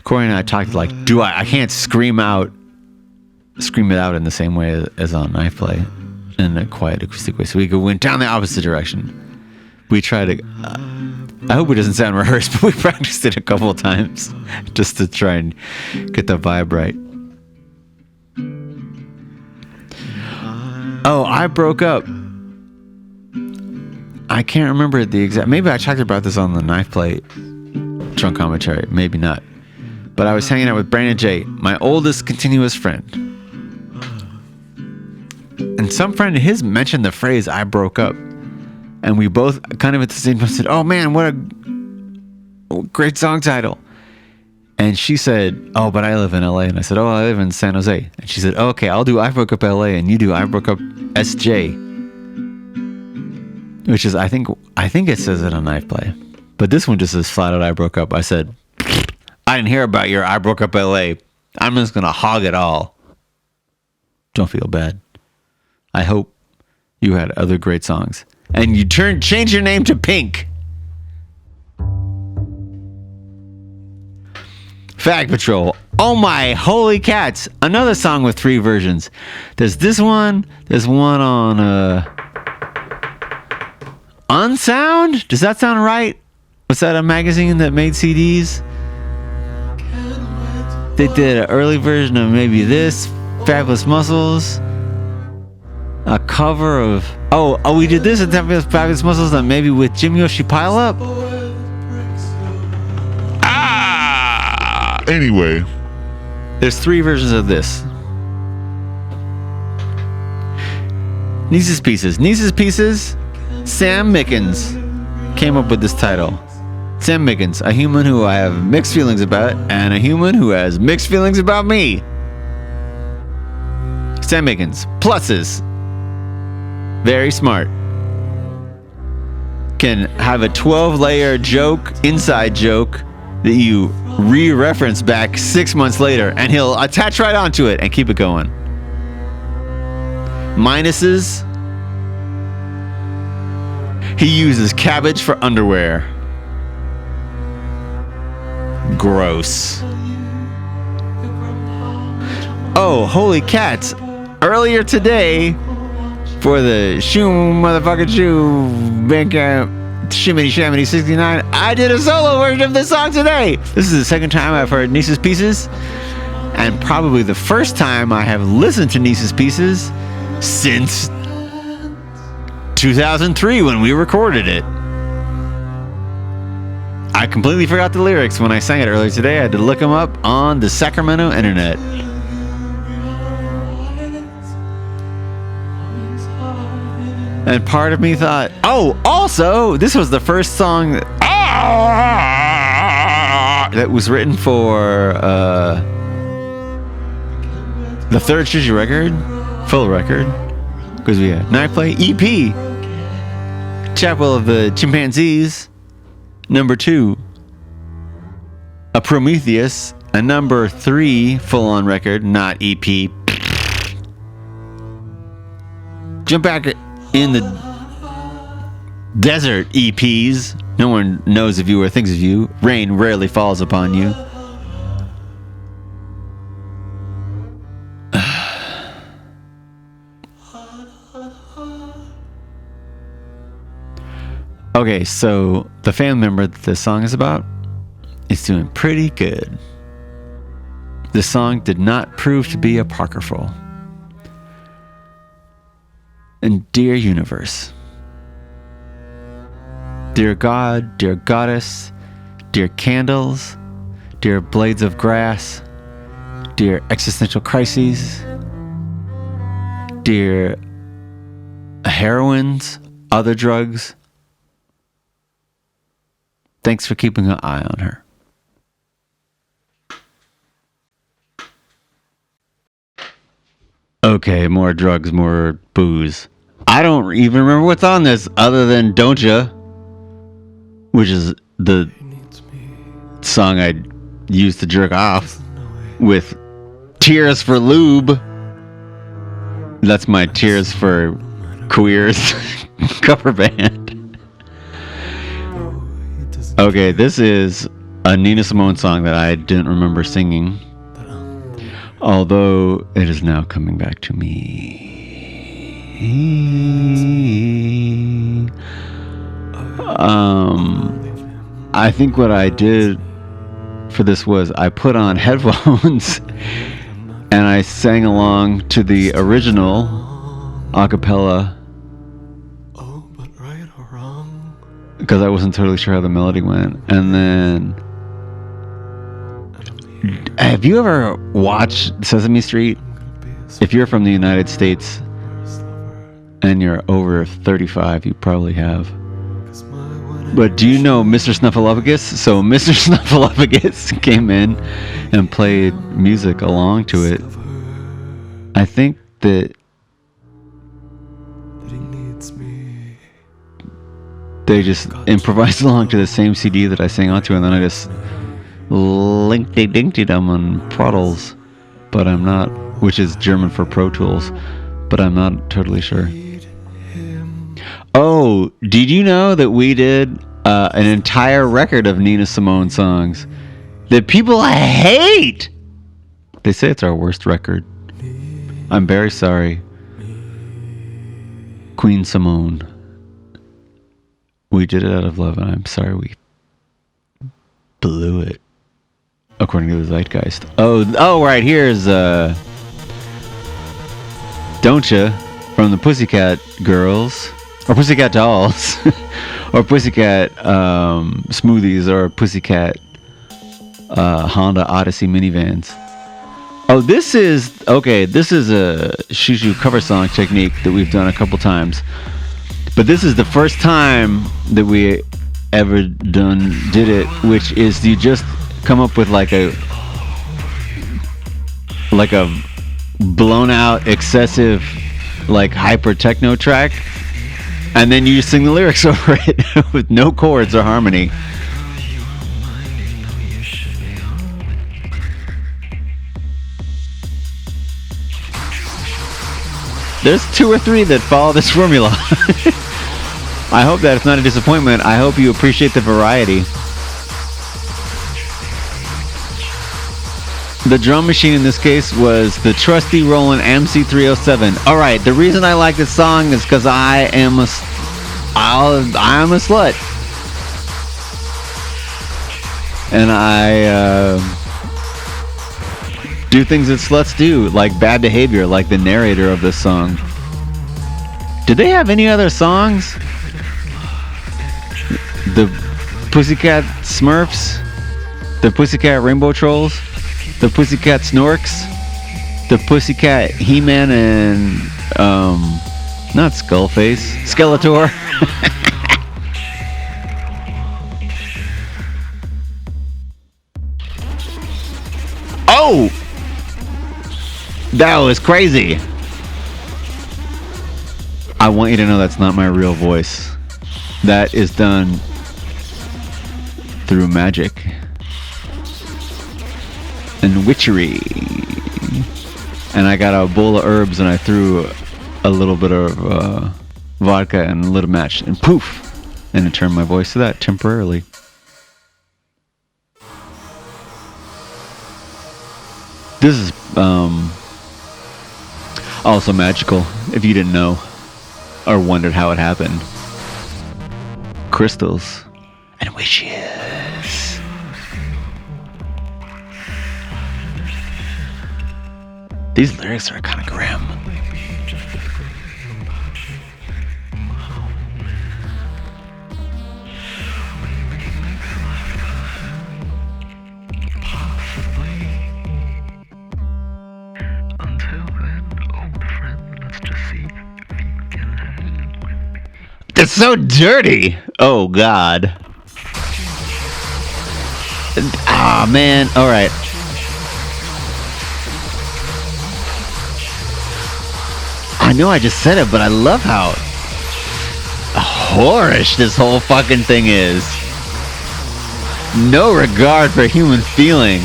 Speaker 1: Corey and I talked like, I can't scream it out in the same way as on knife play in a quiet acoustic way, so we went down the opposite direction. We try to I hope it doesn't sound rehearsed, but we practiced it a couple of times just to try and get the vibe right. Oh, I broke up. I can't remember the exact. Maybe I talked about this on the knife play drunk commentary. Maybe not. But I was hanging out with Brandon J, my oldest continuous friend. And some friend of his mentioned the phrase, I broke up. And we both kind of at the same time said, oh man, what a great song title. And she said, oh, but I live in LA. And I said, oh, I live in San Jose. And she said, oh, okay, I'll do I Broke Up LA and you do I Broke Up SJ. Which is, I think it says it on knife play. But this one just says flat out I broke up. I said, I didn't hear about your I Broke Up LA. I'm just going to hog it all. Don't feel bad. I hope you had other great songs. And you change your name to Pink. Fag Patrol. Oh my holy cats. Another song with 3 versions. There's this one. There's one on Unsound? Does that sound right? Was that a magazine that made CDs? They did an early version of maybe this. Fabulous Muscles. A cover of... Oh, we did this at Fabulous Muscles, and maybe with Jimmy Yoshi Pile Up?
Speaker 3: Anyway.
Speaker 1: There's 3 versions of this. Niece's Pieces. Niece's Pieces, Sam Mickens came up with this title. Sam Mickens, a human who I have mixed feelings about, and a human who has mixed feelings about me. Sam Mickens. Pluses. Very smart. Can have a 12-layer joke, inside joke, that you re-reference back 6 months later, and he'll attach right onto it and keep it going. Minuses. He uses cabbage for underwear. Gross. Oh, holy cats. Earlier today, for the Xiu motherfucking Xiu Bandcamp Shimmy Shammy 69, I did a solo version of this song today. This is the second time I've heard Niece's Pieces, and probably the first time I have listened to Niece's Pieces since 2003 when we recorded it. I completely forgot the lyrics when I sang it earlier today. I had to look them up on the Sacramento internet. And part of me thought, oh, also, this was the first song that was written for the third Xiu Xiu record, full record, because we had Night Play EP, Chapel of the Chimpanzees, number 2, a Prometheus, a number 3 full-on record, not EP. Jump back in the desert EPs. No one knows of you or thinks of you. Rain rarely falls upon you. Okay, so the family member that this song is about is doing pretty good. This song did not prove to be apocryphal. And dear universe, dear God, dear goddess, dear candles, dear blades of grass, dear existential crises, dear heroines, other drugs, thanks for keeping an eye on her. Okay, more drugs, more booze. I don't even remember what's on this other than Don't Ya, which is the song I used to jerk off with Tears for Lube. That's my Tears for Queers cover band. Okay, this is a Nina Simone song that I didn't remember singing. Although it is now coming back to me. I think what I did for this was I put on headphones and I sang along to the original a cappella because I wasn't totally sure how the melody went. And then, have you ever watched Sesame Street? If you're from the United States and you're over 35, you probably have. But do you know Mr. Snuffleupagus? So Mr. Snuffleupagus came in and played music along to it. I think that they just improvised along to the same CD that I sang onto, and then I just linked them on Proddles, but I'm not, which is German for Pro Tools, but I'm not totally sure. Oh, did you know that we did an entire record of Nina Simone songs that people hate? They say it's our worst record. I'm very sorry, Queen Simone. We did it out of love, and I'm sorry we blew it, according to the Zeitgeist. Oh, right, here's Don't Ya from the Pussycat Girls, or Pussycat Dolls, or Pussycat Smoothies, or Pussycat Honda Odyssey minivans. Oh, this is a Xiu Xiu cover song technique that we've done a couple times. But this is the first time that we ever did it, which is you just come up with like a blown out, excessive, like hyper techno track, and then you sing the lyrics over it with no chords or harmony. There's 2 or 3 that follow this formula. I hope that it's not a disappointment. I hope you appreciate the variety. The drum machine in this case was the trusty Roland MC307. Alright, the reason I like this song is because I am a slut. And I do things that sluts do, like bad behavior, like the narrator of this song. Did they have any other songs? The Pussycat Smurfs? The Pussycat Rainbow Trolls? The Pussycat Snorks? The Pussycat He-Man and, not Skullface, Skeletor? Oh! That was crazy. I want you to know that's not my real voice. That is done through magic and witchery. And I got a bowl of herbs and I threw a little bit of vodka and a little match and poof, and it turned my voice to that temporarily. This is also magical, if you didn't know or wondered how it happened. Crystals and wishes. These lyrics are kind of grim. It's so dirty. Oh God. Ah man. All right. I know I just said it, but I love how whorish this whole fucking thing is. No regard for human feeling.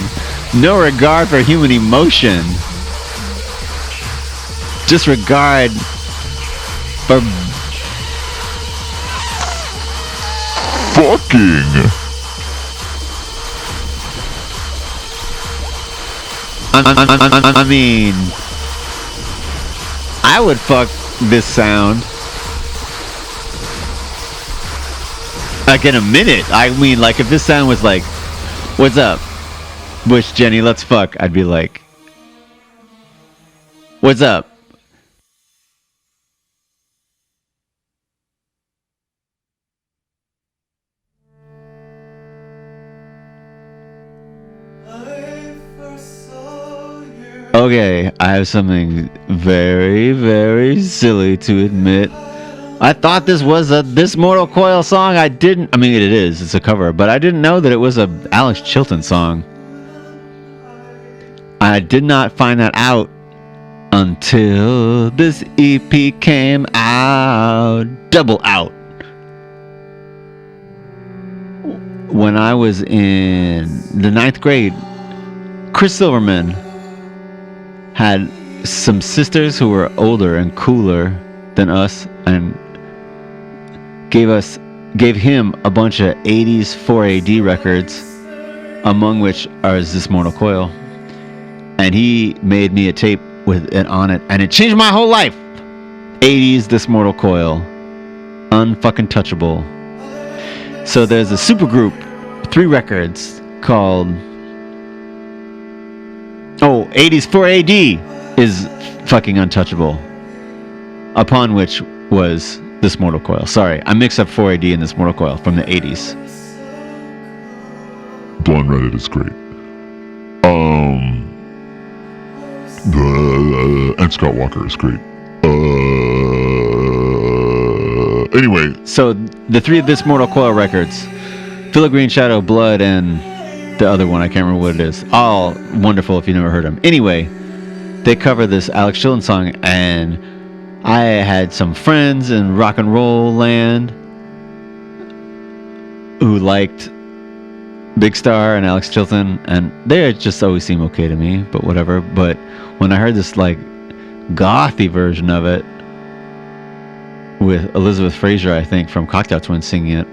Speaker 1: No regard for human emotion. Disregard for
Speaker 3: fucking.
Speaker 1: I mean, I would fuck this sound like in a minute. I mean, like if this sound was like, "What's up, Bush Jenny? Let's fuck," I'd be like, "What's up?" Okay, I have something very, very silly to admit. I thought this was a This Mortal Coil song. I mean, it is. It's a cover, but I didn't know that it was a Alex Chilton song. I did not find that out until this EP came out. Double out. When I was in the 9th grade, Chris Silverman had some sisters who were older and cooler than us, and gave him a bunch of 80s 4AD records, among which are This Mortal Coil, and he made me a tape with it on it, and it changed my whole life. 80s This Mortal Coil, unfucking touchable. So there's a supergroup, 3 records called 80s 4AD is fucking untouchable. upon which was This Mortal Coil. Sorry, I mixed up 4AD and This Mortal Coil from the 80s.
Speaker 3: Blonde Reddit is great. And Scott Walker is great. Anyway,
Speaker 1: So the three of This Mortal Coil records, Filigree Shadow, Blood, and the other one, I can't remember what it is. All wonderful if you never heard them. Anyway, they cover this Alex Chilton song, and I had some friends in rock and roll land who liked Big Star and Alex Chilton, and they just always seem okay to me, but whatever. But when I heard this like gothy version of it with Elizabeth Fraser, I think, from Cocktail Twins singing it,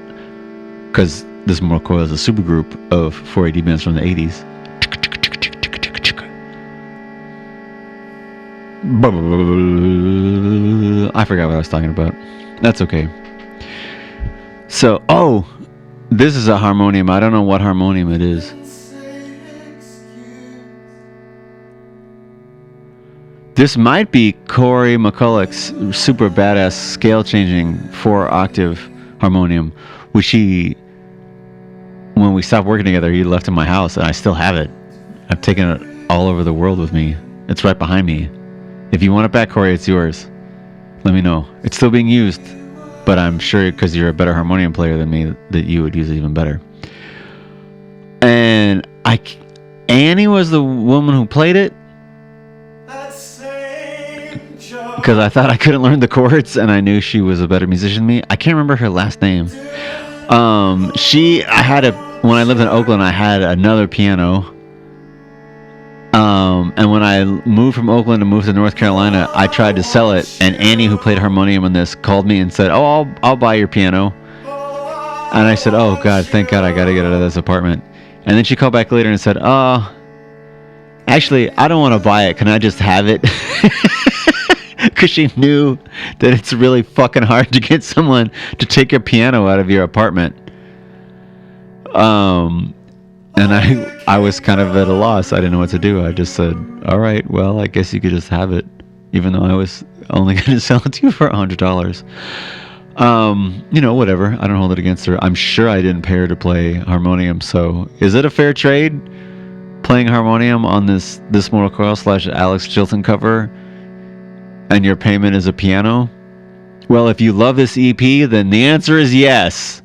Speaker 1: because This Mortal Coil is a supergroup of 4AD bands from the 80s. I forgot what I was talking about. That's okay. So, this is a harmonium. I don't know what harmonium it is. This might be Corey McCulloch's super badass scale-changing 4-octave harmonium, which when we stopped working together, he left in my house, and I still have it. I've taken it all over the world with me. It's right behind me. If you want it back, Corey, it's yours. Let me know. It's still being used, but I'm sure because you're a better harmonium player than me that you would use it even better. And Annie was the woman who played it, because I thought I couldn't learn the chords, and I knew she was a better musician than me. I can't remember her last name. When I lived in Oakland, I had another piano. And when I moved from Oakland and moved to North Carolina, I tried to sell it, and Annie, who played harmonium on this, called me and said, "Oh, I'll buy your piano." And I said, "Oh God, thank God, I got to get out of this apartment." And then she called back later and said, "Actually, I don't want to buy it. Can I just have it?" Because she knew that it's really fucking hard to get someone to take your piano out of your apartment. And I was kind of at a loss. I didn't know what to do. I just said, "All right, well, I guess you could just have it," even though I was only going to sell it to you for $100. Whatever. I don't hold it against her. I'm sure I didn't pay her to play harmonium. So is it a fair trade playing harmonium on this Mortal Coil / Alex Chilton cover, and your payment is a piano? Well, if you love this EP, then the answer is yes.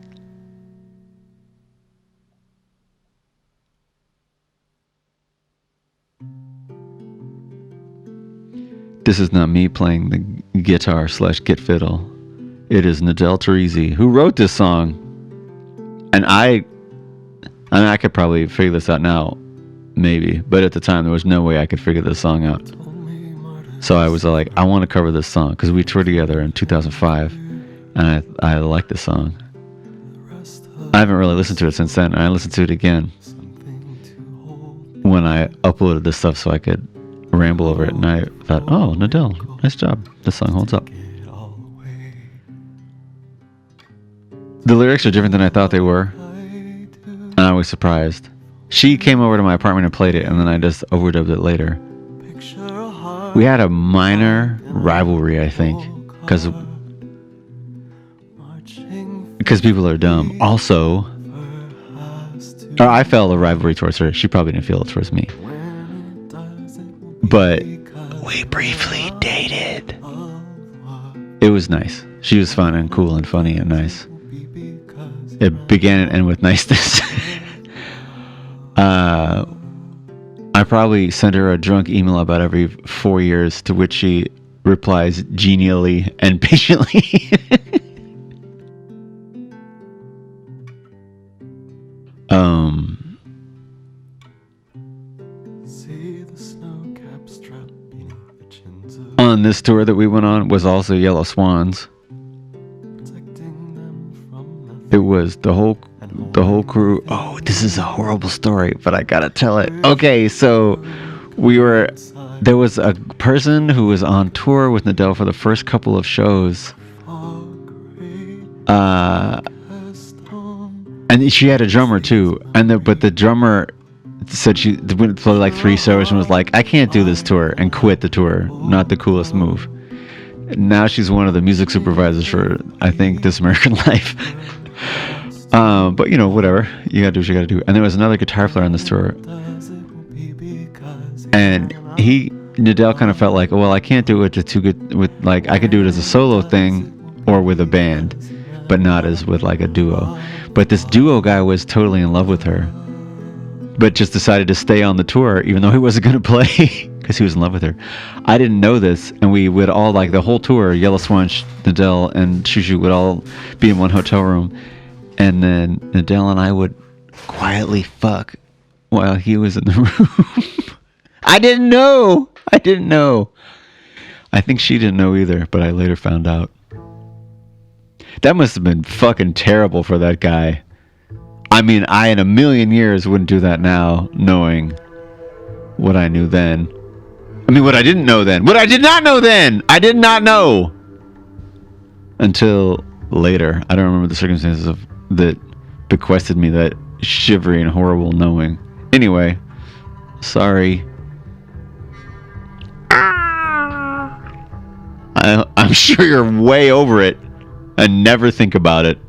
Speaker 1: This is not me playing the guitar / git fiddle. It is Nadel Teresi who wrote this song. And I could probably figure this out now, maybe. But at the time, there was no way I could figure this song out. So I was like, I want to cover this song, because we toured together in 2005, and I like this song. I haven't really listened to it since then, and I listened to it again when I uploaded this stuff so I could ramble over it, and I thought, oh, Nadel, nice job. This song holds up. The lyrics are different than I thought they were, and I was surprised. She came over to my apartment and played it, and then I just overdubbed it later. We had a minor rivalry, I think, because people are dumb. Also, I felt a rivalry towards her. She probably didn't feel it towards me. But we briefly dated. It was nice. She was fun and cool and funny and nice. It began and ended with niceness. I probably send her a drunk email about every 4 years, to which she replies genially and patiently. On this tour that we went on was also Yellow Swans. It was the whole crew. Oh, this is a horrible story, but I gotta tell it. Okay, so there was a person who was on tour with Nadel for the first couple of shows. And she had a drummer too. But the drummer said she went to play like 3 shows and was like, I can't do this tour, and quit the tour. Not the coolest move. Now she's one of the music supervisors for, I think, This American Life. But you know, whatever. You gotta do what you gotta do. And there was another guitar player on this tour, and Nadell kind of felt like, well, I can't do it to too good with, like, I could do it as a solo thing or with a band, but not as with like a duo. But this duo guy was totally in love with her, but just decided to stay on the tour even though he wasn't going to play because he was in love with her. I didn't know this, and we would all, like, the whole tour, Yellow Swan, Nadell, and Xiu Xiu would all be in one hotel room, and then Nadell and I would quietly fuck while he was in the room. I didn't know. I think she didn't know either, but I later found out. That must have been fucking terrible for that guy. I mean, I in a million years wouldn't do that now, knowing what I knew then. I mean, what I didn't know then. What I did not know then! I did not know! Until later. I don't remember the circumstances that bequested me that shivery and horrible knowing. Anyway, sorry. I'm sure you're way over it and never think about it.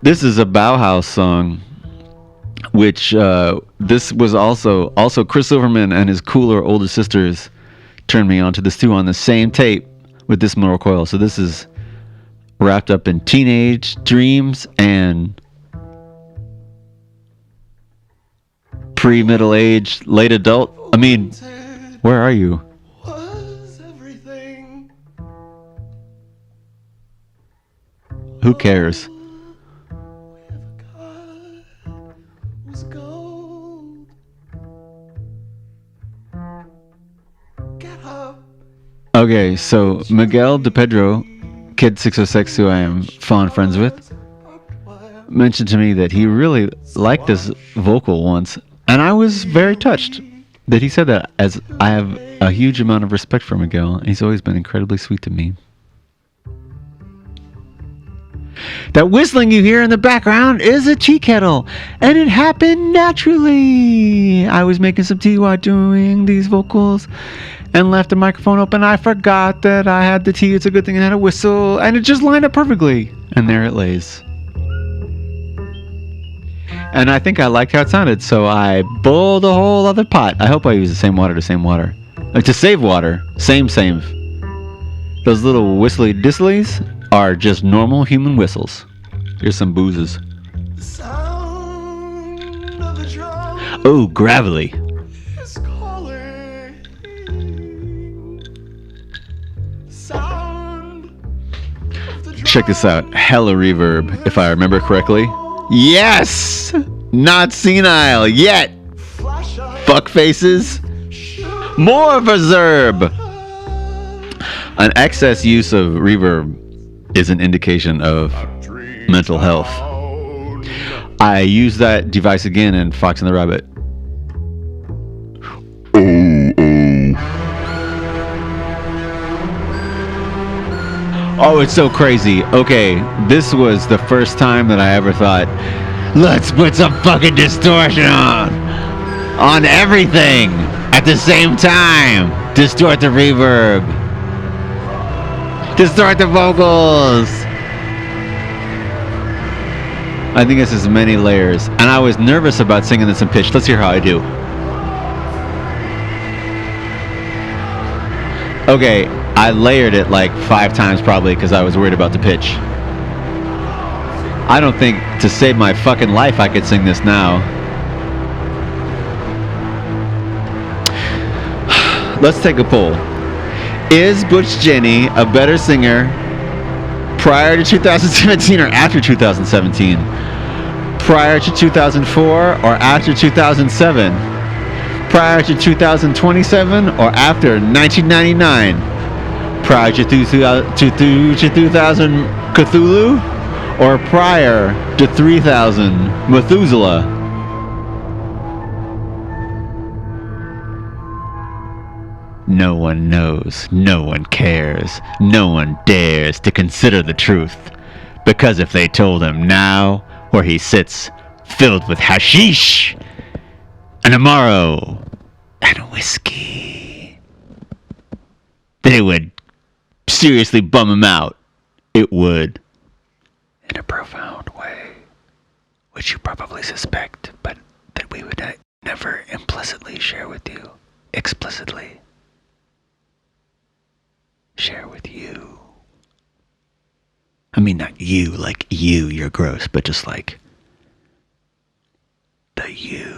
Speaker 1: This is a Bauhaus song, which this was also Chris Silverman and his cooler older sisters turned me on to this too on the same tape with this Montreal coil. So this is wrapped up in teenage dreams and pre-middle age, late adult. I mean, where are you? Who cares? Okay, so Miguel De Pedro, Kid 606, who I am fond friends with, mentioned to me that he really liked this vocal once, and I was very touched that he said that, as I have a huge amount of respect for Miguel, and he's always been incredibly sweet to me. That whistling you hear in the background is a tea kettle, and it happened naturally. I was making some tea while doing these vocals and left the microphone open. I forgot that I had the tea. It's a good thing I had a whistle, and it just lined up perfectly. And there it lays. And I think I liked how it sounded, so I boiled a whole other pot. I hope I use the same water to save water. Same. Those little whistly dizzlies are just normal human whistles. Here's some boozes. Oh, gravelly. Check this out. Hella reverb, if I remember correctly. Yes! Not senile yet. Fuck faces. More verb. An excess use of reverb is an indication of mental health. I used that device again in Fox and the Rabbit. Oh, it's so crazy. Okay, this was the first time that I ever thought, let's put some fucking distortion on everything at the same time. Distort the reverb. Distort the vocals. I think this is many layers, and I was nervous about singing this in pitch. Let's hear how I do. Okay, I layered it like 5 times probably because I was worried about the pitch. I don't think to save my fucking life I could sing this now. Let's take a poll. Is Butch Jenny a better singer prior to 2017 or after 2017? Prior to 2004 or after 2007? Prior to 2027 or after 1999? Prior to 2000 Cthulhu or prior to 3000 Methuselah? No one knows, no one cares, no one dares to consider the truth, because if they told him now, where he sits, filled with hashish, and tomorrow, and whiskey. that it would seriously bum him out. It would. In a profound way. Which you probably suspect, but that we would never implicitly share with you. Explicitly. Share with you. I mean, not you, like you, you're gross, but just like the you.